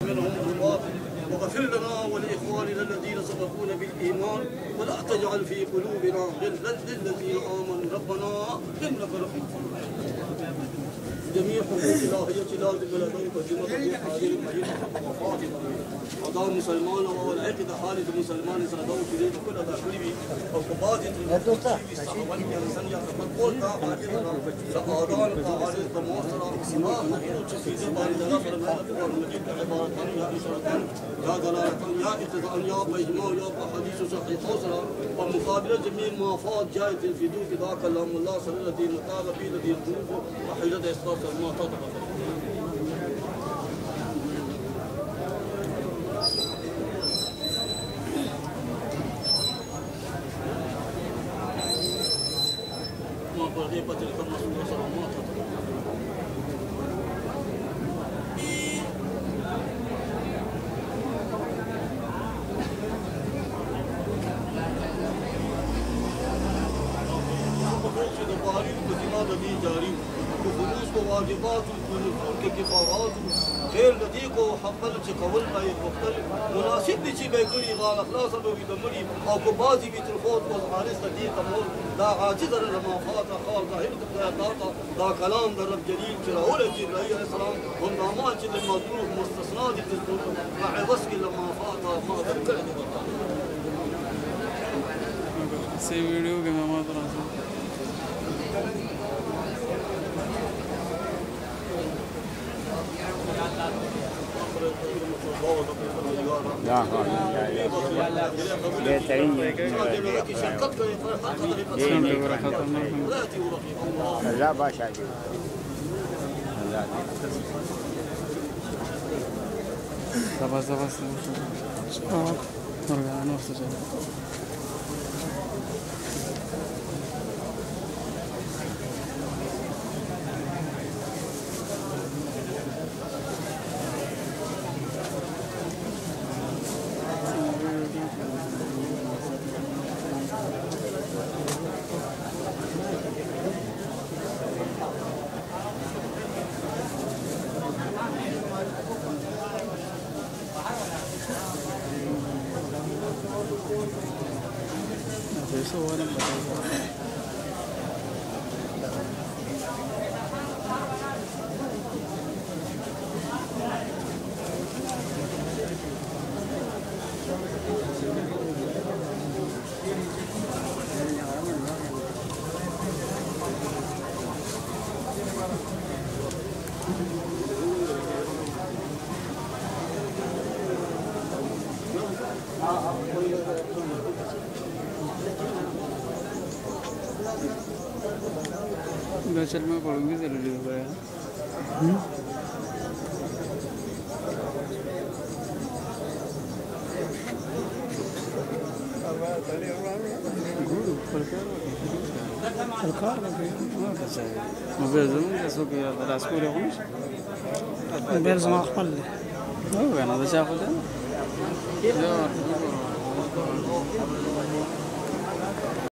منهم بالباطل واغفر لنا ولإخواننا الذين سبقونا بالإيمان ولا تجعل في قلوبنا غلا للذين آمنوا ربنا إنك رؤوف جميع حقوق الإلهية لازم لديك وذمة حاضر مجيد وفاضل أعضاء مسلمان والعقد حالة مسلمان سادوا في كل داخلي وقباضة المستقبل ينسني قد سأعضاء قاعدة المواصلة سماء نحن في زبان دلافر الملك والمجيد عبارة يا إشارة يا دلالة يا اقتضاء يا بيجماع يا حديث صحيح أسرة ومقابلة جميع ما فات جاءت الفيديو كذا كلام الله صلى الله عليه وسلم قال في الذي القلوب وحيلة إسقاط ما تطلق ما بغيبة تلك الرسول صلى الله عليه وسلم جاري وخلوص وواجبات ونفور ككفارات خير لديكو حقل قول غير مختلف مناسب لشي بيقولي غال اخلاص بيدمري او كبازي بتلفوت والحارس لديك مول لا عاجز لما فات خال ظاهر قطاطا لا كلام در رب جليل كراول جبرائيل عليه السلام والنعمان جل المظلوم مستثنى للدستور مع وسك لما فات ما ذكر سي वीडियो के मामा तरह से لا بهترين لا باشا صباح صباح صباح نرجع نفس الشيء eso bueno चल मैं पढ़ूंगी जरूरी होगा यार ما بيلزم يسوق يا راسكول يخمش بيلزم أقبل هو أنا ده شافه ده